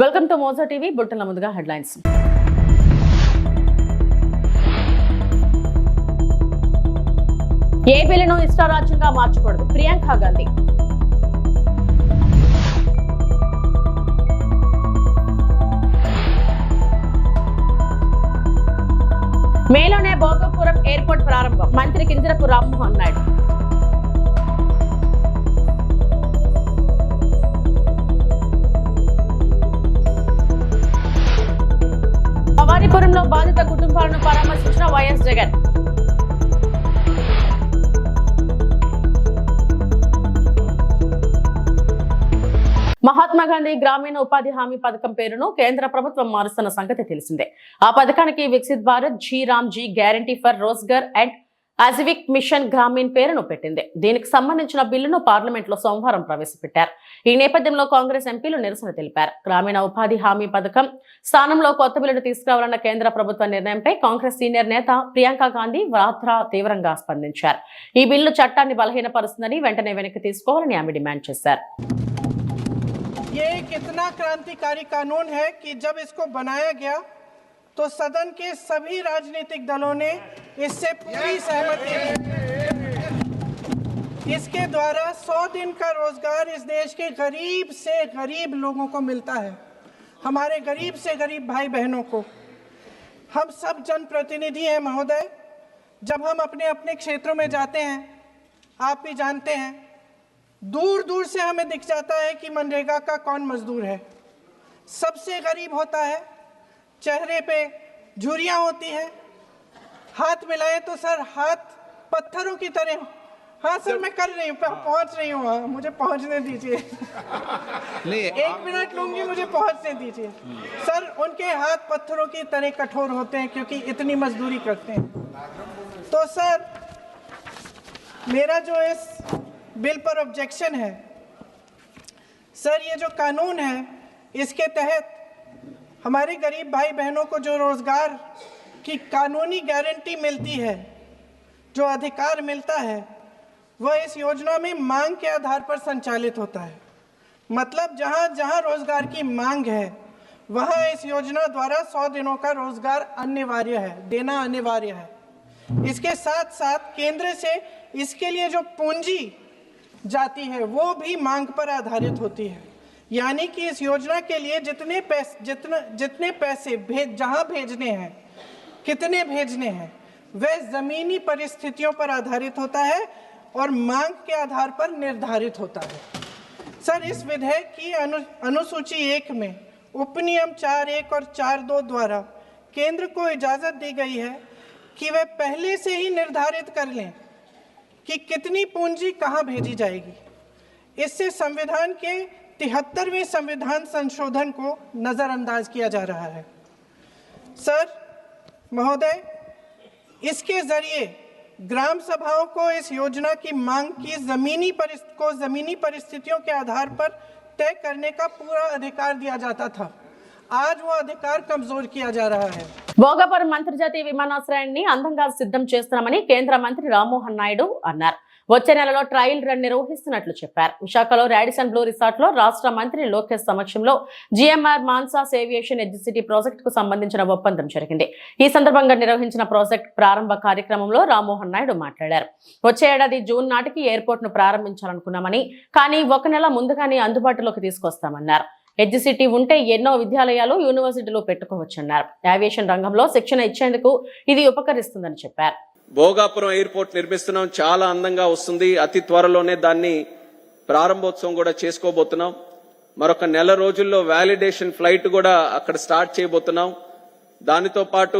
Welcome to Mojo TV. బుట్టల ముందుగా headlines. ఏ బిల్లును ఇష్టారాజ్యంగా మార్చకూడదు, ప్రియాంక గాంధీ. మేలోనే భోగపురం ఎయిర్పోర్ట్ ప్రారంభం, మంత్రి కింజరపు రామ్మోహన్ నాయుడు. భవానీపురంలో బాధిత కుటుంబాలను పరామర్శించిన వైఎస్ జగన్. మహాత్మా గాంధీ గ్రామీణ ఉపాధి హామీ పథకం పేరును కేంద్ర ప్రభుత్వం మారుస్తున్న సంగతి తెలిసిందే. ఆ పథకానికి Viksit Bharat G RAM G guarantee for Rozgar and Ajeevika mission Gramin పేరును పెట్టింది. దీనికి సంబంధించిన బిల్లును పార్లమెంట్ లో సోమవారం ప్రవేశపెట్టారు. ఈ నేపథ్యంలో కాంగ్రెస్ ఎంపీలు నిరసన తెలిపారు. గ్రామీణ ఉపాధి హామీ పథకం స్థానంలో కొత్త బిల్లును తీసుకురావాలన్న కేంద్ర ప్రభుత్వ నిర్ణయంపై కాంగ్రెస్ సీనియర్ నేత ప్రియాంక గాంధీ వాద్రా తీవ్రంగా స్పందించారు. ఈ బిల్లు చట్టాన్ని బలహీనపరుస్తుందని వెంటనే వెనక్కి తీసుకోవాలని ఆమె డిమాండ్ చేశారు. ये एक इतना क्रांतिकारी कानून है कि जब इसको बनाया गया तो सदन के सभी राजनीतिक दलों ने इससे पूरी सहमति दी। इसके द्वारा 100 दिन का रोजगार इस देश के गरीब से गरीब लोगों को मिलता है, हमारे गरीब से गरीब भाई बहनों को। हम सब जनप्रतिनिधि हैं महोदय, जब हम अपने अपने क्षेत्रों में जाते हैं, आप भी जानते हैं, दूर दूर से हमें दिख जाता है कि मनरेगा का कौन मजदूर है। सबसे गरीब होता है, चेहरे पे झुर्रियाँ होती हैं, हाथ मिलाए तो सर हाथ पत्थरों की तरह। हाँ सर मैं कर रही हूँ, पहुँच रही हूँ, हाँ मुझे पहुँचने दीजिए। एक मिनट लूंगी, मुझे पहुँचने दीजिए। सर उनके हाथ पत्थरों की तरह कठोर होते हैं क्योंकि इतनी मजदूरी करते हैं। तो सर मेरा जो इस बिल पर ऑब्जेक्शन है, सर ये जो कानून है इसके तहत हमारे गरीब भाई बहनों को जो रोजगार की कानूनी गारंटी मिलती है, जो अधिकार मिलता है, वह इस योजना में मांग के आधार पर संचालित होता है। मतलब जहां जहां रोजगार की मांग है वहां इस योजना द्वारा 100 दिनों का रोजगार अनिवार्य है, देना अनिवार्य है। इसके साथ साथ केंद्र से इसके लिए जो पूंजी जाती है वो भी मांग पर आधारित होती है। यानी कि इस योजना के लिए जितने पैसे जहां भेजने हैं, कितने भेजने हैं, वह जमीनी परिस्थितियों पर आधारित होता है और मांग के आधार पर निर्धारित होता है। सर इस विधेयक की अनुसूची 1 में उपनियम 4(1) और 4(2) द्वारा केंद्र को इजाजत दी गई है कि वह पहले से ही निर्धारित कर लें कि कितनी पूंजी कहां भेजी जाएगी। इससे संविधान के 73वें संविधान संशोधन को नजरअंदाज किया जा रहा है। सर महोदय, इसके जरिए ग्राम सभाओं को इस योजना की मांग की जमीनी परिस्थितियों के आधार पर तय करने का पूरा अधिकार दिया जाता था। आज वो अधिकार कमजोर किया जा रहा है। భోగపురం అంతర్జాతీయ విమానాశ్రయాన్ని అందంగా సిద్ధం చేస్తున్నామని కేంద్ర మంత్రి రామ్మోహన్ నాయుడు అన్నారు. వచ్చే నెలలో ట్రయల్ రన్ నిర్వహిస్తున్నట్లు చెప్పారు. విశాఖలో రాడిసన్ బ్లూ రిసార్ట్ లో రాష్ట్ర మంత్రి లోకేష్ సమక్షంలో జిఎంఆర్ మాన్సాస్ ఏవియేషన్ ఎడ్జిసిటీ ప్రాజెక్ట్ కు సంబంధించిన ఒప్పందం జరిగింది. ఈ సందర్భంగా నిర్వహించిన ప్రాజెక్ట్ ప్రారంభ కార్యక్రమంలో రామ్మోహన్ నాయుడు మాట్లాడారు. వచ్చే ఏడాది జూన్ నాటికి ఎయిర్పోర్ట్ ను ప్రారంభించాలనుకున్నామని, కానీ 1 నెల ముందుగానే అందుబాటులోకి తీసుకొస్తామన్నారు. ఎడ్జిసిటీ ఉంటే ఎన్నో విద్యాలయాలు, యూనివర్సిటీలు పెట్టుకోవచ్చన్నారు. ఏవియేషన్ రంగంలో శిక్షణ ఇచ్చేందుకు ఇది ఉపకరిస్తుందని చెప్పారు. భోగాపురం ఎయిర్పోర్ట్ నిర్మిస్తున్నాం, చాలా అందంగా వస్తుంది. అతి త్వరలోనే దాన్ని ప్రారంభోత్సవం కూడా చేసుకోబోతున్నాం. మరొక నెల రోజుల్లో వ్యాలిడేషన్ ఫ్లైట్ కూడా అక్కడ స్టార్ట్ చేయబోతున్నాం. దానితో పాటు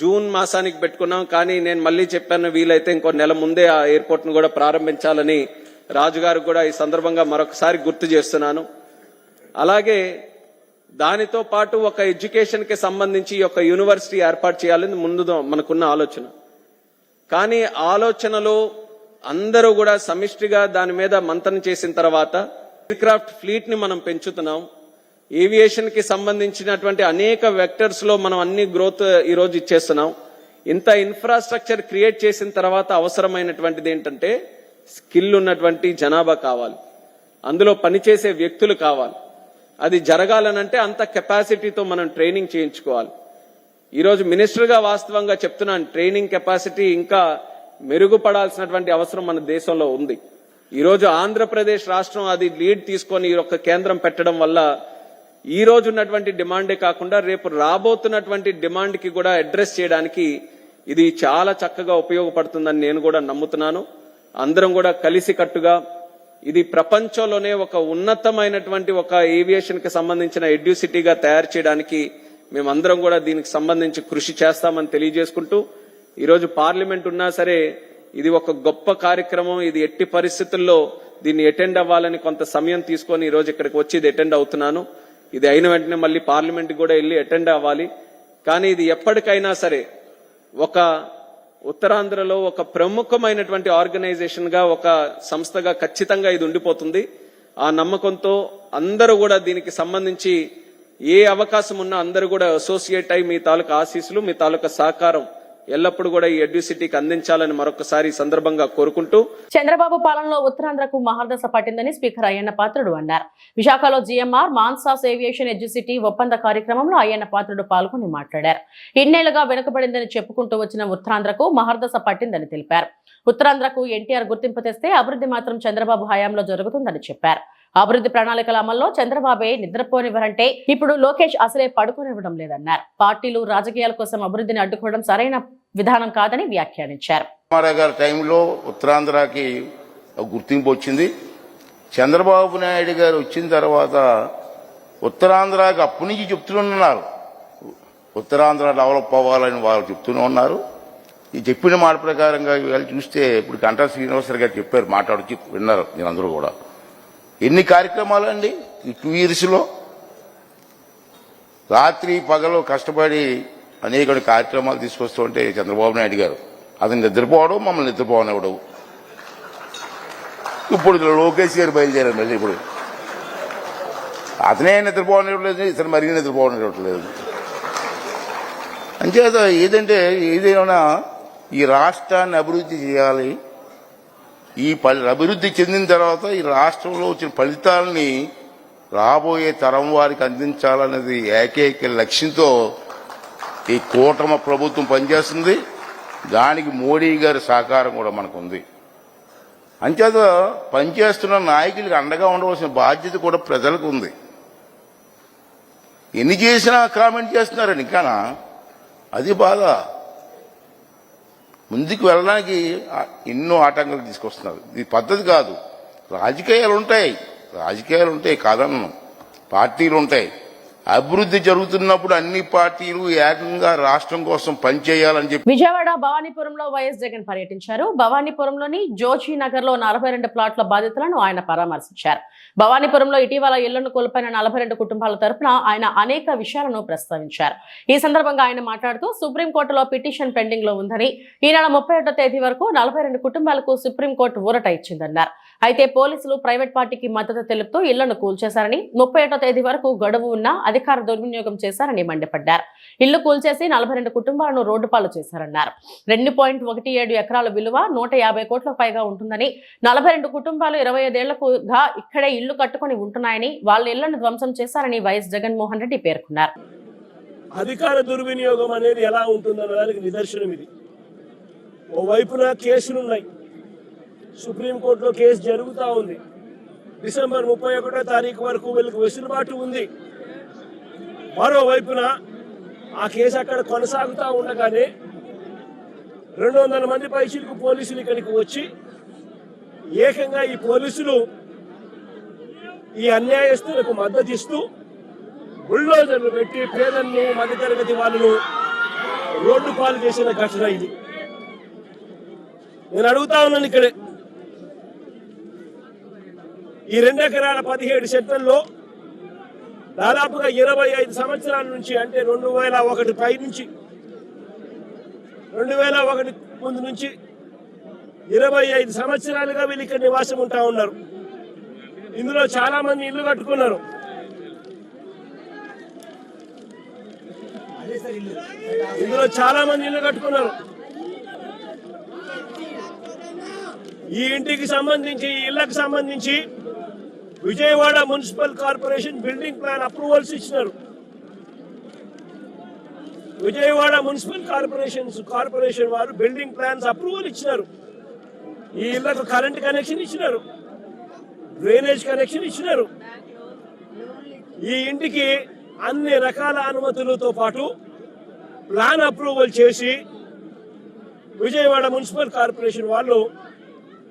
జూన్ మాసానికి పెట్టుకున్నాం, కానీ నేను మళ్ళీ చెప్పాను, వీలైతే ఇంకో నెల ముందే ఆ ఎయిర్పోర్ట్ ను కూడా ప్రారంభించాలని రాజుగారు కూడా ఈ సందర్భంగా మరొకసారి గుర్తు చేస్తున్నాను. అలాగే దానితో పాటు ఒక ఎడ్యుకేషన్ కి సంబంధించి ఒక యూనివర్సిటీ ఏర్పాటు చేయాలని ముందు మనకున్న ఆలోచన. కానీ ఆలోచనలో అందరూ కూడా సమిష్టిగా దాని మీద మంతనం చేసిన తర్వాత ఎయిర్ క్రాఫ్ట్ ఫ్లీట్ ని మనం పెంచుతున్నాం. ఏవియేషన్ కి సంబంధించినటువంటి అనేక వెక్టర్స్ లో మనం అన్ని గ్రోత్ ఈ రోజు ఇచ్చేస్తున్నాం. ఇంత ఇన్ఫ్రాస్ట్రక్చర్ క్రియేట్ చేసిన తర్వాత అవసరమైనటువంటిది ఏంటంటే స్కిల్ ఉన్నటువంటి జనాభా కావాలి, అందులో పనిచేసే వ్యక్తులు కావాలి. అది జరగాలనంటే అంత కెపాసిటీతో మనం ట్రైనింగ్ చేయించుకోవాలి. ఈరోజు మినిస్టర్గా వాస్తవంగా చెప్తున్నాను, ట్రైనింగ్ కెపాసిటీ ఇంకా మెరుగుపడాల్సినటువంటి అవసరం మన దేశంలో ఉంది. ఈరోజు ఆంధ్రప్రదేశ్ రాష్ట్రం అది లీడ్ తీసుకొని ఈ యొక్క కేంద్రం పెట్టడం వల్ల ఈ రోజు ఉన్నటువంటి డిమాండే కాకుండా రేపు రాబోతున్నటువంటి డిమాండ్కి కూడా అడ్రస్ చేయడానికి ఇది చాలా చక్కగా ఉపయోగపడుతుందని నేను కూడా నమ్ముతున్నాను. అందరం కూడా కలిసికట్టుగా ఇది ప్రపంచంలోనే ఒక ఉన్నతమైనటువంటి ఒక ఏవియేషన్ కి సంబంధించిన ఎడ్యూసిటీగా తయారు చేయడానికి మేమందరం కూడా దీనికి సంబంధించి కృషి చేస్తామని తెలియజేసుకుంటూ, ఈరోజు పార్లమెంట్ ఉన్నా సరే ఇది ఒక గొప్ప కార్యక్రమం. ఇది ఎట్టి పరిస్థితుల్లో దీన్ని అటెండ్ అవ్వాలని కొంత సమయం తీసుకొని ఈరోజు ఇక్కడికి వచ్చి ఇది అటెండ్ అవుతున్నాను. ఇది అయిన వెంటనే మళ్ళీ పార్లమెంట్ కూడా వెళ్ళి అటెండ్ అవ్వాలి. కానీ ఇది ఎప్పటికైనా సరే ఒక ఉత్తరాంధ్రలో ఒక ప్రముఖమైనటువంటి ఆర్గనైజేషన్ గా, ఒక సంస్థగా ఖచ్చితంగా ఇది ఉండిపోతుంది. ఆ నమ్మకంతో అందరూ కూడా దీనికి సంబంధించి ఏ అవకాశం ఉన్నా అందరూ కూడా అసోసియేట్ అయి మీ తాలూకా ఆశీస్సులు, మీ తాలూకా సహకారం ఎల్లప్పుడూ కూడా ఈ ఎడ్యూసిటీకి అందించాలని మరొకసారి సందర్భంగా కోరుకుంటూ, చంద్రబాబు పాలనలో ఉత్తరాంధ్రకు మహర్దశ పట్టిందని స్పీకర్ అయ్యన్న పాత్రుడు అన్నారు. విశాఖలో జీఎంఆర్ మాన్సాస్ ఏవియేషన్ ఎడ్యూసిటీ ఒప్పంద కార్యక్రమంలో అయ్యన్న పాత్రుడు పాల్గొని మాట్లాడారు. ఇన్నేళ్లుగా వెనుకబడిందని చెప్పుకుంటూ వచ్చిన ఉత్తరాంధ్రకు మహర్దశ పట్టిందని తెలిపారు. ఉత్తరాంధ్రకు ఎన్టీఆర్ గుర్తింపు తెస్తే అభివృద్ధి మాత్రం చంద్రబాబు హయాంలో జరుగుతుందని చెప్పారు. అభివృద్ధి ప్రణాళికల అమల్లో చంద్రబాబే నిద్రపోనివ్వరంటే ఇప్పుడు లోకేష్ అసలే పడుకోనివ్వడం లేదన్నారు. పార్టీలు రాజకీయాల కోసం అభివృద్ధిని అడ్డుకోవడం సరైన విధానం కాదని వ్యాఖ్యానించారు. రామారావు గారి టైంలో ఉత్తరాంధ్రకి గుర్తింపు వచ్చింది. చంద్రబాబు నాయుడు గారు వచ్చిన తర్వాత ఉత్తరాంధ్రకి అప్పటి నుంచి చెప్తూనే ఉత్తరాంధ్ర డెవలప్ అవ్వాలని వాళ్ళు చెప్తూనే ఉన్నారు. ఈ చెప్పిన మాట ప్రకారంగా వీళ్ళు చూస్తే ఇప్పుడు గంటా శ్రీనివాసరావు గారు చెప్పారు, మాట్లాడుతూ విన్నారు నేను అందరూ కూడా. ఎన్ని కార్యక్రమాలు అండి ఈ 2 yearsలో, రాత్రి పగలు కష్టపడి అనేక కార్యక్రమాలు తీసుకొస్తూ ఉంటే చంద్రబాబు నాయుడు గారు అతను నిద్రపోవడం, మమ్మల్ని నిద్రపోవనివ్వడం. ఇప్పుడు లోకేష్ గారు బయలుదేరారు మళ్ళీ. ఇప్పుడు అతనే నిద్రపోవనివ్వట్లేదు, ఇతను మరీ నిద్రపోవనివ్వట్లేదు. అంచేత ఏదైనా ఈ రాష్ట్రాన్ని అభివృద్ధి చేయాలి. ఈ అభివృద్ధి చెందిన తర్వాత ఈ రాష్ట్రంలో వచ్చిన ఫలితాలని రాబోయే తరం వారికి అందించాలనేది ఏకైక లక్ష్యంతో ఈ కూటమి ప్రభుత్వం పనిచేస్తుంది. దానికి మోడీ గారి సహకారం కూడా మనకు ఉంది. అంచేత పనిచేస్తున్న నాయకులకు అండగా ఉండవలసిన బాధ్యత కూడా ప్రజలకు ఉంది. ఎన్ని చేసినా కామెంట్ చేస్తున్నారని ఇంకానా, అది బాధ. ముందుకు వెళ్ళడానికి ఎన్నో ఆటంకాలు తీసుకొస్తున్నారు. ఇది పద్ధతి కాదు. రాజకీయాలు ఉంటాయి కాదన్నాను, పార్టీలు ఉంటాయి. అభివృద్ధి జరుగుతున్నప్పుడు అన్ని పార్టీలు ఏకంగా రాష్ట్రం కోసం పనిచేయాలని చెప్పి విజయవాడ భవానీపురంలో వైఎస్ జగన్ పర్యటించారు. భవానీపురంలోని జోజీ నగర్ లో 42 ప్లాట్ల బాధితులను ఆయన పరామర్శించారు. భవానీపురంలో ఇటీవల ఇళ్లను కోల్పోయిన 42 కుటుంబాల తరపున ఆయన అనేక విషయాలను ప్రస్తావించారు. ఈ సందర్భంగా ఆయన మాట్లాడుతూ సుప్రీంకోర్టులో పిటిషన్ పెండింగ్ లో ఉందని, ఈ నెల 31వ తేదీ వరకు 42 కుటుంబాలకు సుప్రీంకోర్టు ఊరట ఇచ్చిందన్నారు. అయితే పోలీసులు ప్రైవేట్ పార్టీకి మద్దతు తెలుపుతూ ఇళ్లను కూల్చేశారని, 31వ తేదీ వరకు గడువు ఉన్నా అధికార దుర్వినియోగం చేశారని మండిపడ్డారు. ఇళ్లు కూల్చేసి 42 కుటుంబాలను రోడ్డు పాలు చేశారన్నారు. 2.17 ఎకరాల విలువ 150 కోట్లకు పైగా ఉంటుందని, 42 కుటుంబాలు 25 ఏళ్లుగా ఇక్కడే ఇళ్లు కట్టుకుని ఉంటున్నాయని, వాళ్ళ ఇళ్లను ధ్వంసం చేశారని వైఎస్ జగన్మోహన్ రెడ్డి పేర్కొన్నారు. అధికార దుర్వినియోగం అనేది ఎలా ఉంటుందన్న దానికి నిదర్శనం ఇది. ఓవైపున కేసులున్నాయి, సుప్రీంకోర్టులో కేసు జరుగుతూ ఉంది. డిసెంబర్ 31వ తారీఖు వరకు వీళ్ళకి వెసులుబాటు ఉంది. మరోవైపున ఆ కేసు అక్కడ కొనసాగుతూ ఉండగానే 200 మంది పైచిలకు పోలీసులు ఇక్కడికి వచ్చి ఏకంగా ఈ పోలీసులు ఈ అన్యాయస్తులకు మద్దతు ఇస్తూ బుల్డోజర్లు పెట్టి పేదలను, మధ్యతరగతి వాళ్ళను రోడ్డు పాలు చేసిన ఘటన ఇది. నేను అడుగుతా ఉన్నాను, ఇక్కడే ఈ 2 ఎకరాల 17 సెంట్లలో దాదాపుగా 25 సంవత్సరాల నుంచి, అంటే 2001 పై నుంచి, 2001 ముందు నుంచి 25 సంవత్సరాలుగా వీళ్ళు ఇక్కడ నివాసం ఉంటా ఉన్నారు. ఇందులో చాలా మంది ఇల్లు కట్టుకున్నారు. ఈ ఇంటికి సంబంధించి, ఈ ఇళ్లకు సంబంధించి Vijayawada municipal corporation building plan approvals ఇచ్చినారు. విజయవాడ మున్సిపల్ కార్పొరేషన్ వారు బిల్డింగ్ ప్లాన్స్ అప్రూవల్ ఇచ్చినారు. ఈ ఇళ్లకు కరెంట్ కనెక్షన్ ఇచ్చినారు, డ్రైనేజ్ కనెక్షన్ ఇచ్చినారు. ఈ ఇంటికి అన్ని రకాల అనుమతులతో పాటు ప్లాన్ అప్రూవల్ చేసి విజయవాడ మున్సిపల్ కార్పొరేషన్ వాళ్ళు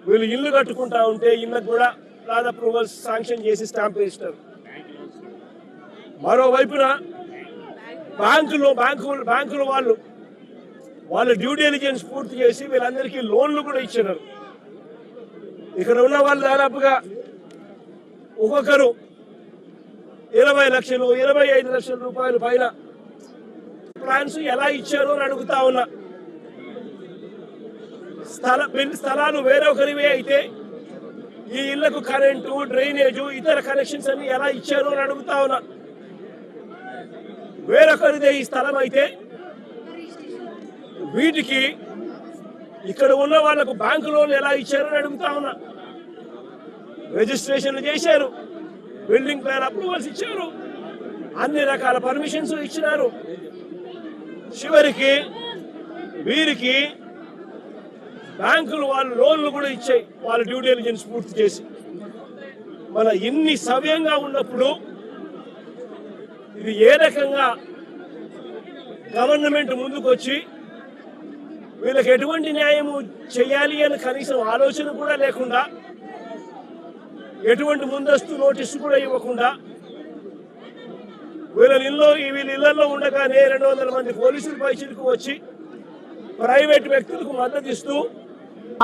వీళ్ళు ఇల్లు కట్టుకుంటా ఉంటే ఇళ్ళకు కూడా ప్లాన్ అప్రూవల్ శాంక్షన్ చేసి స్టాంప్ వేసినారు. మరోవైపున బ్యాంకులు వాళ్ళ డ్యూ డెలిజెన్స్ పూర్తి చేసి వీళ్ళందరికీ లోన్లు కూడా ఇచ్చినారు. ఇక్కడ ఉన్న వాళ్ళు దాదాపుగా ఒక్కొక్కరు 20 లక్షలు 25 లక్షల రూపాయలు పైన ప్లాన్స్ ఎలా ఇచ్చారో అని అడుగుతా ఉన్నా. స్థలాలు వేరొకరివే అయితే ఈ ఇళ్లకు కరెంటు, డ్రైనేజు, ఇతర కనెక్షన్స్ అన్ని ఎలా ఇచ్చారో అని అడుగుతా ఉన్నా. వేరొకరిదే ఈ స్థలం అయితే వీటికి ఇక్కడ ఉన్న వాళ్లకు బ్యాంకు లోన్లు ఎలా ఇచ్చారో అని అడుగుతా ఉన్నా. రిజిస్ట్రేషన్లు చేశారు, బిల్డింగ్ ప్లాన్ అప్రూవల్స్ ఇచ్చారు, అన్ని రకాల పర్మిషన్స్ ఇచ్చినారు. చివరికి వీరికి బ్యాంకులు వాళ్ళు లోన్లు కూడా ఇచ్చాయి వాళ్ళ డ్యూ డెలిజెన్స్ పూర్తి చేసి. మన ఇన్ని సవ్యంగా ఉన్నప్పుడు ఇది ఏ రకంగా గవర్నమెంట్ ముందుకు వచ్చి వీళ్ళకి ఎటువంటి న్యాయము చేయాలి అని కనీసం ఆలోచన కూడా లేకుండా, ఎటువంటి ముందస్తు నోటీసు కూడా ఇవ్వకుండా వీళ్ళ ఇళ్లలో ఉండగానే 200 మంది పోలీసులు పైచిలకు వచ్చి ప్రైవేట్ వ్యక్తులకు మద్దతు ఇస్తూ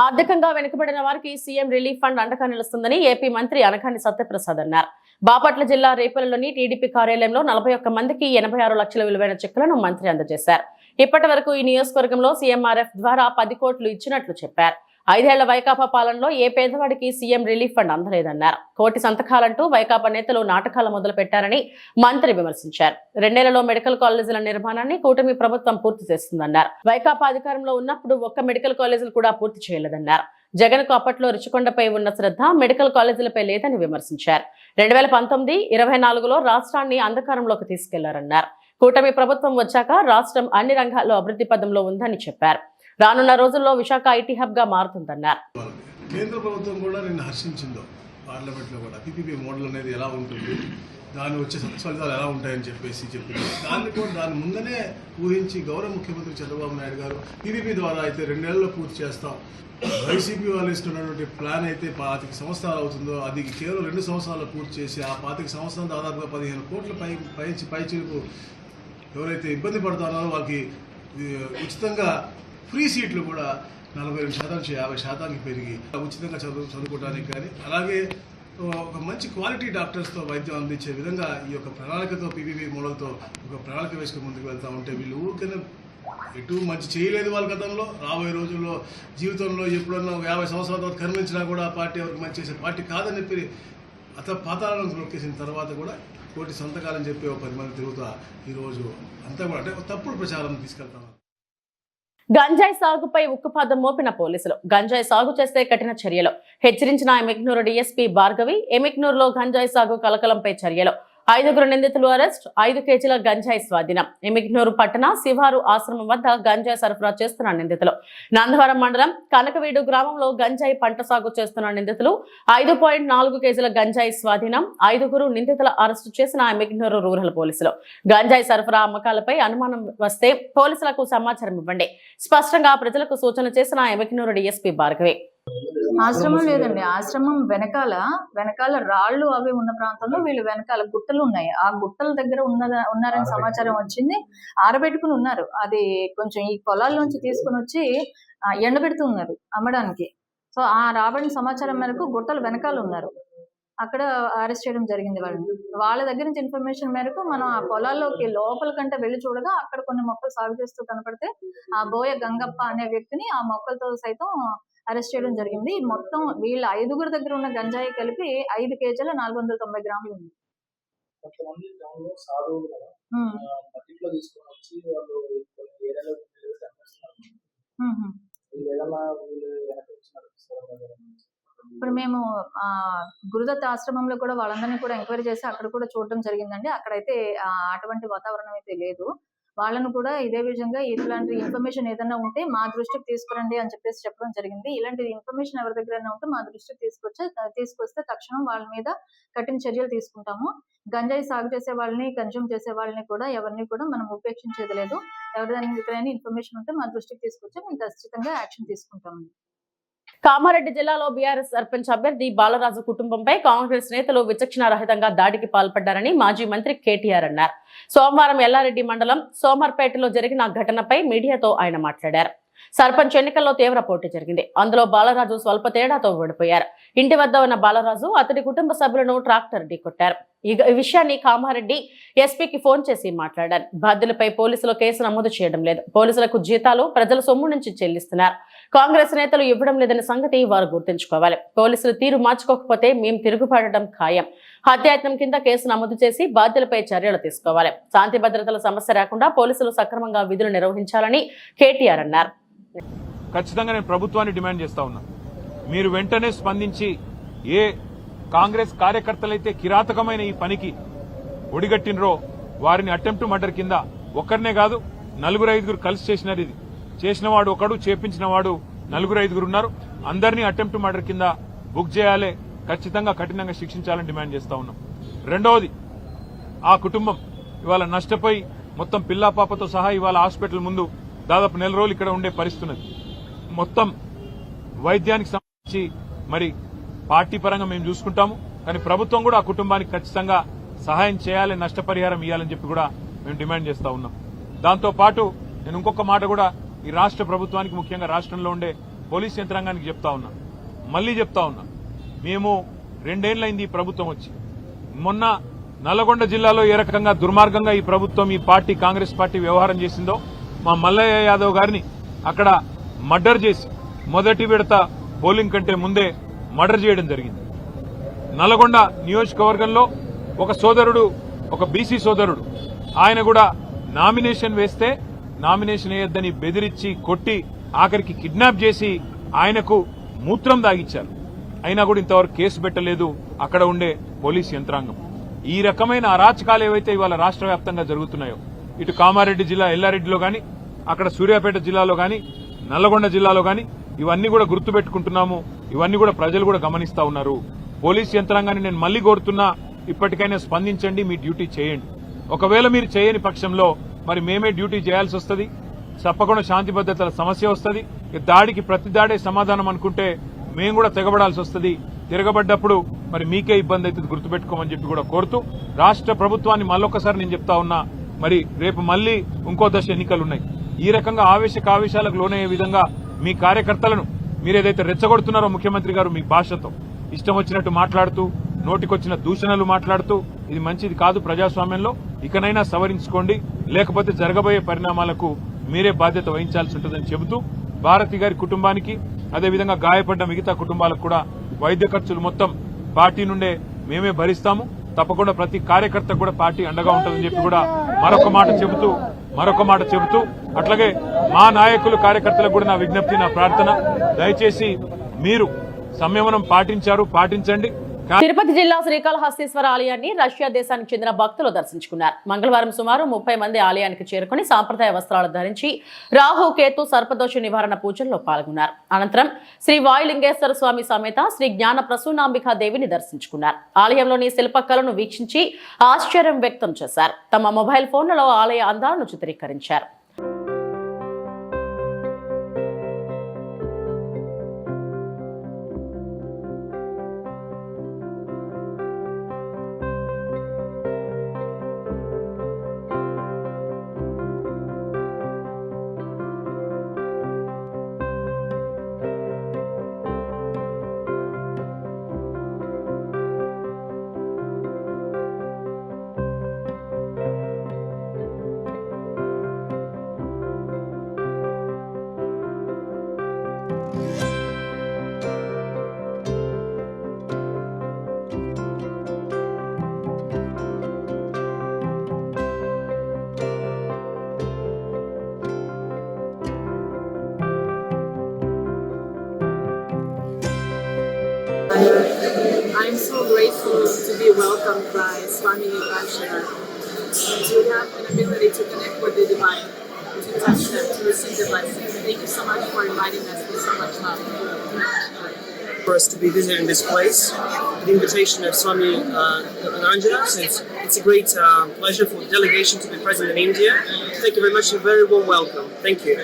ఆర్థికంగా వెనుకబడిన వారికి సీఎం రిలీఫ్ ఫండ్ అండగా నిలుస్తుందని ఏపీ మంత్రి అనగాని సత్యప్రసాద్ అన్నారు. బాపట్ల జిల్లా రేపల్లిలోని టీడీపీ కార్యాలయంలో 41 మందికి 86 లక్షల విలువైన చెక్కులను మంత్రి అందజేశారు. ఇప్పటి వరకు ఈ నియోజకవర్గంలో సీఎంఆర్ఎఫ్ ద్వారా 10 కోట్లు ఇచ్చినట్లు చెప్పారు. 5 ఏళ్ల వైకాపా పాలనలో ఏ పేదవాడికి సీఎం రిలీఫ్ ఫండ్ అందలేదన్నారు. కోటి సంతకాలంటూ వైకాపా నేతలు నాటకాలు మొదలు పెట్టారని మంత్రి విమర్శించారు. 2 ఏళ్లలో మెడికల్ కాలేజీల నిర్మాణాన్ని కూటమి ప్రభుత్వం పూర్తి చేస్తుందన్నారు. వైకాపా అధికారంలో ఉన్నప్పుడు ఒక్క మెడికల్ కాలేజీలు కూడా పూర్తి చేయలేదన్నారు. జగన్ కు అప్పట్లో రుచికొండపై ఉన్న శ్రద్ధ మెడికల్ కాలేజీలపై లేదని విమర్శించారు. 2019-24లో రాష్ట్రాన్ని అంధకారంలోకి తీసుకెళ్లారన్నారు. కూటమి ప్రభుత్వం వచ్చాక రాష్ట్రం అన్ని రంగాల్లో అభివృద్ధి పదంలో ఉందని చెప్పారు. రానున్న రోజుల్లో విశాఖ ఐటీ హబ్ గా మారుతుందన్నారు. కేంద్ర ప్రభుత్వం కూడా నిన్న హర్షించిందో పార్లమెంట్లో కూడా పీపీపీ మోడల్ అనేది ఎలా ఉంటుంది, దాని వచ్చే ఫలితాలు ఎలా ఉంటాయని చెప్పేసి చెప్పింది. దాని ముందనే ఊహించి గౌరవ ముఖ్యమంత్రి చంద్రబాబు నాయుడు గారు పీపీపీ ద్వారా అయితే 2 ఏళ్లలో పూర్తి చేస్తాం, వైసీపీ వాళ్ళు ఇస్తున్నటువంటి ప్లాన్ అయితే 25 సంవత్సరాలు అవుతుందో అది కేవలం 2 సంవత్సరాలు పూర్తి చేసి ఆ 25 సంవత్సరాలు దాదాపుగా 15 కోట్ల పైచిలకు ఎవరైతే ఇబ్బంది పడుతున్నారో వాళ్ళకి ఉచితంగా ఫ్రీ సీట్లు కూడా 42% నుంచి 50% పెరిగి ఉచితంగా చదువుకోవడానికి కానీ, అలాగే ఒక మంచి క్వాలిటీ డాక్టర్స్తో వైద్యం అందించే విధంగా ఈ యొక్క ప్రణాళికతో పీపీపీ మోడల్తో ఒక ప్రణాళిక వేసుకుని ముందుకు వెళ్తూ ఉంటే వీళ్ళు ఊరికైనా ఎటు మంచి చేయలేదు వాళ్ళ గతంలో. రాబోయే రోజుల్లో జీవితంలో ఎప్పుడన్నా 50 సంవత్సరాల తర్వాత కర్మించినా కూడా ఆ పార్టీ ఎవరికి మంచి చేసే పార్టీ కాదని చెప్పి పాతాళాలను నొక్కేసిన తర్వాత కూడా కోటి సంతకాలని చెప్పి 10 మంది తిరుగుతా ఈరోజు అంతా కూడా అంటే తప్పుడు ప్రచారం తీసుకెళ్తాం. గంజాయి సాగుపై ఉక్కుపాదం మోపిన పోలీసులు. గంజాయి సాగు చేస్తే కఠిన చర్యలు హెచ్చరించిన ఎమిగ్నూరు డీఎస్పీ భార్గవి. ఎమిగ్నూరులో గంజాయి సాగు కలకలంపై చర్యలు. 5 నిందితులు అరెస్ట్. 5 కేజీల గంజాయి స్వాధీనం. ఎమిగ్నూరు పట్టణ శివారు ఆశ్రమం వద్ద గంజాయి సరఫరా చేస్తున్న నిందితులు. నందవరం మండలం కనకవీడు గ్రామంలో గంజాయి పంట సాగు చేస్తున్న నిందితులు. 5.4 కేజీల గంజాయి స్వాధీనం. 5 నిందితుల అరెస్టు చేసిన ఎమిగ్నూరు రూరల్ పోలీసులు. గంజాయి సరఫరా అమ్మకాలపై అనుమానం వస్తే పోలీసులకు సమాచారం ఇవ్వండి, స్పష్టంగా ప్రజలకు సూచన చేసిన ఎమిగ్నూరు డీఎస్పీ భార్గవి. ఆశ్రమం లేదండి, ఆశ్రమం వెనకాల రాళ్లు అవి ఉన్న ప్రాంతంలో వీళ్ళు వెనకాల గుట్టలు ఉన్నాయి. ఆ గుట్టల దగ్గర ఉన్నారని సమాచారం వచ్చింది. ఆరబెట్టుకుని ఉన్నారు. అది కొంచెం ఈ పొలాల్లోంచి తీసుకుని వచ్చి ఎండబెడుతున్నారు అమ్మడానికి. సో ఆ రాబడిన సమాచారం మేరకు గుట్టలు వెనకాల ఉన్నారు. అక్కడ అరెస్ట్ చేయడం జరిగింది వాళ్ళని. వాళ్ళ దగ్గర నుంచి ఇన్ఫర్మేషన్ మేరకు మనం ఆ పొలాల్లోకి లోపల కంటే వెళ్ళి చూడగా అక్కడ కొన్ని మొక్కలు సాగు చేస్తూ కనపడితే ఆ బోయ గంగప్ప అనే వ్యక్తిని ఆ మొక్కలతో సైతం అరెస్ట్ చేయడం జరిగింది. మొత్తం వీళ్ళ 5 దగ్గర ఉన్న గంజాయి కలిపి 5 కేజీల 490 గ్రాములు ఉంది. ఇప్పుడు మేము గురుదత్త ఆశ్రమంలో కూడా వాళ్ళందరినీ కూడా ఎంక్వైరీ చేసి అక్కడ కూడా చూడడం జరిగిందండి. అక్కడైతే అటువంటి వాతావరణం అయితే లేదు. వాళ్ళను కూడా ఇదే విధంగా ఇట్లాంటి ఇన్ఫర్మేషన్ ఏదైనా ఉంటే మా దృష్టికి తీసుకురండి అని చెప్పేసి చెప్పడం జరిగింది. ఇలాంటి ఇన్ఫర్మేషన్ ఎవరి దగ్గరైనా ఉంటే మా దృష్టికి తీసుకొస్తే తక్షణం వాళ్ళ మీద కఠిన చర్యలు తీసుకుంటాము. గంజాయి సాగు చేసే వాళ్ళని, కన్జ్యూమ్ చేసే వాళ్ళని కూడా ఎవరిని కూడా మనం ఉపేక్షించేది లేదు. ఎవరిదైనా ఇన్ఫర్మేషన్ ఉంటే మా దృష్టికి తీసుకొచ్చి మేము ఖచ్చితంగా యాక్షన్ తీసుకుంటాము. కామారెడ్డి జిల్లాలో బీఆర్ఎస్ సర్పంచ్ అభ్యర్థి బాలరాజు కుటుంబంపై కాంగ్రెస్ నేతలు విచక్షణారహితంగా దాడికి పాల్పడ్డారని మాజీ మంత్రి కేటీఆర్ అన్నారు. సోమవారం ఎల్లారెడ్డి మండలం సోమర్పేటలో జరిగిన ఘటనపై మీడియాతో ఆయన మాట్లాడారు. సర్పంచ్ ఎన్నికల్లో తీవ్ర పోటీ జరిగింది. అందులో బాలరాజు స్వల్ప తేడాతో ఓడిపోయారు. ఇంటి వద్ద ఉన్న బాలరాజు అతడి కుటుంబ సభ్యులను ట్రాక్టర్ ఢీకొట్టారు. ఈ విషయాన్ని కామారెడ్డి ఎస్పీకి ఫోన్ చేసి మాట్లాడారు. బాధ్యులపై పోలీసులు కేసు నమోదు చేయడం లేదు. పోలీసులకు జీతాలు ప్రజల సొమ్ము నుంచి చెల్లిస్తున్నారు. కాంగ్రెస్ నేతలు ఇవ్వడం లేదనే సంగతి వారు గుర్తుంచుకోవాలి. పోలీసులు తీరు మార్చుకోకపోతే మేము తిరుగుబాటడం ఖాయం. హత్యాయత్నం కింద కేసు నమోదు చేసి బాధ్యులపై చర్యలు తీసుకోవాలి. శాంతి భద్రతల సమస్య రాకుండా పోలీసులు సక్రమంగా విధులు నిర్వహించాలని కేటీఆర్ అన్నారు. ఖచ్చితంగా నేను ప్రభుత్వాన్ని డిమాండ్ చేస్తా ఉన్నా, మీరు వెంటనే స్పందించి ఏ కాంగ్రెస్ కార్యకర్తలైతే కిరాతకమైన ఈ పనికి ఒడిగట్టినరో వారిని అటెంప్ట్ మర్డర్ కింద ఒక్కరినే కాదు 4-5 కలిసి చేసినారు. ఇది చేసిన వాడు ఒకడు, చేపించిన వాడు 4-5 ఉన్నారు. అందరినీ అటెంప్ట్ మర్డర్ కింద బుక్ చేయాలి. ఖచ్చితంగా కఠినంగా శిక్షించాలని డిమాండ్ చేస్తా ఉన్నాం. రెండవది, ఆ కుటుంబం ఇవాళ నష్టపోయి మొత్తం పిల్లా పాపతో సహా ఇవాళ హాస్పిటల్ ముందు దాదాపు 4 రోజులు ఇక్కడ ఉండే పరిస్థితి. మొత్తం వైద్యానికి సంబంధించి మరి పార్టీ పరంగా మేము చూసుకుంటాము, కానీ ప్రభుత్వం కూడా ఆ కుటుంబానికి ఖచ్చితంగా సహాయం చేయాలి, నష్టపరిహారం ఇవ్వాలని చెప్పి కూడా మేము డిమాండ్ చేస్తా ఉన్నాం. దాంతో పాటు నేను ఇంకొక మాట కూడా ఈ రాష్ట్ర ప్రభుత్వానికి, ముఖ్యంగా రాష్ట్రంలో ఉండే పోలీస్ యంత్రాంగానికి చెప్తా ఉన్నా, మళ్లీ చెప్తా ఉన్నా, మేము 2 ఏళ్లైంది ఈ ప్రభుత్వం వచ్చి. మొన్న నల్లగొండ జిల్లాలో ఏ రకంగా దుర్మార్గంగా ఈ ప్రభుత్వం, ఈ పార్టీ, కాంగ్రెస్ పార్టీ వ్యవహారం చేసిందో, మా మల్లయ్య యాదవ్ గారిని అక్కడ మర్డర్ చేసి మొదటి విడత పోలింగ్ కంటే ముందే మర్డర్ చేయడం జరిగింది. నల్లగొండ నియోజకవర్గంలో ఒక సోదరుడు, ఒక బీసీ సోదరుడు, ఆయన కూడా నామినేషన్ వేస్తే నామినేషన్ వేయొద్దని బెదిరించి కొట్టి ఆఖరికి కిడ్నాప్ చేసి ఆయనకు మూత్రం దాగిచ్చారు. అయినా కూడా ఇంతవరకు కేసు పెట్టలేదు అక్కడ ఉండే పోలీస్ యంత్రాంగం. ఈ రకమైన అరాచకాలు ఏవైతే ఇవాళ రాష్ట్ర వ్యాప్తంగా జరుగుతున్నాయో, ఇటు కామారెడ్డి జిల్లా ఎల్లారెడ్డిలో గాని, అక్కడ సూర్యాపేట జిల్లాలో గాని, నల్లగొండ జిల్లాలో గాని, ఇవన్నీ కూడా గుర్తుపెట్టుకుంటున్నాము. ఇవన్నీ కూడా ప్రజలు కూడా గమనిస్తా ఉన్నారు. పోలీస్ యంత్రాంగాన్ని నేను మళ్లీ కోరుతున్నా, ఇప్పటికైనా స్పందించండి, మీ డ్యూటీ చేయండి. ఒకవేళ మీరు చేయని పక్షంలో మరి మేమే డ్యూటీ చేయాల్సి వస్తుంది. తప్పకుండా శాంతి భద్రతల సమస్య వస్తుంది. దాడికి ప్రతి దాడే సమాధానం అనుకుంటే మేము కూడా తెగబడాల్సి వస్తుంది. తిరగబడ్డప్పుడు మరి మీకే ఇబ్బంది అవుతుంది, గుర్తుపెట్టుకోమని చెప్పి కూడా కోరుతూ, రాష్ట్ర ప్రభుత్వాన్ని మళ్ళొక్కసారి నేను చెప్తా ఉన్నా, మరి రేపు మళ్లీ ఇంకో దశ ఎన్నికలున్నాయి. ఈ రకంగా ఆవేశాలకు లోనయ్యే విధంగా మీ కార్యకర్తలను మీరేదైతే రెచ్చగొడుతున్నారో ముఖ్యమంత్రి గారు మీ భాషతో ఇష్టం వచ్చినట్టు మాట్లాడుతూ, నోటికొచ్చిన దూషణలు మాట్లాడుతూ, ఇది మంచిది కాదు ప్రజాస్వామ్యంలో. ఇకనైనా సవరించుకోండి, లేకపోతే జరగబోయే పరిణామాలకు మీరే బాధ్యత వహించాల్సి ఉంటుందని చెబుతూ, భారతి గారి కుటుంబానికి, అదేవిధంగా గాయపడ్డ మిగతా కుటుంబాలకు కూడా వైద్య ఖర్చులు మొత్తం పార్టీ నుండే మేమే భరిస్తాము. తప్పకుండా ప్రతి కార్యకర్త కూడా పార్టీ అండగా ఉంటుందని చెప్పి కూడా మరొక మాట చెబుతూ అట్లాగే మా నాయకులు, కార్యకర్తలకు కూడా నా విజ్ఞప్తి, నా ప్రార్థన, దయచేసి మీరు సంయమనం పాటించండి. తిరుపతి జిల్లా శ్రీకాళహస్తీశ్వర ఆలయాన్ని రష్యా దేశానికి చెందిన భక్తులు దర్శించుకున్నారు. మంగళవారం సుమారు 30 మంది ఆలయానికి చేరుకుని సాంప్రదాయ వస్త్రాలు ధరించి రాహు, కేతు, సర్పదోష నివారణ పూజల్లో పాల్గొన్నారు. అనంతరం శ్రీ వాయులింగేశ్వర స్వామి సమేత శ్రీ జ్ఞాన ప్రసూనాంబికా దేవిని దర్శించుకున్నారు. ఆలయంలోని శిల్పకళను వీక్షించి ఆశ్చర్యం వ్యక్తం చేశారు. తమ మొబైల్ ఫోన్లలో ఆలయ అందాలను చిత్రీకరించారు. so grateful to be welcomed by Swami Vivekananda, to have an ability to connect with the divine, to touch them, to receive the blessings. Thank you so much for inviting us with so much love. For us to be visiting this place, the invitation of Swami Ananjana, since it's a great pleasure for the delegation to be present in India. Thank you very much, a very warm welcome. Thank you.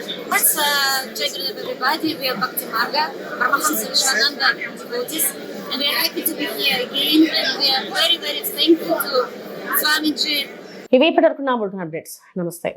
Jai Gurudev everybody, we are Bhakti Marga, Paramahamsa Vishwananda devotees, and we are happy to be here again, and we are very, very thankful to Swamiji. ఇవి ఇప్పటివరకు నా bulletin updates. నమస్తే.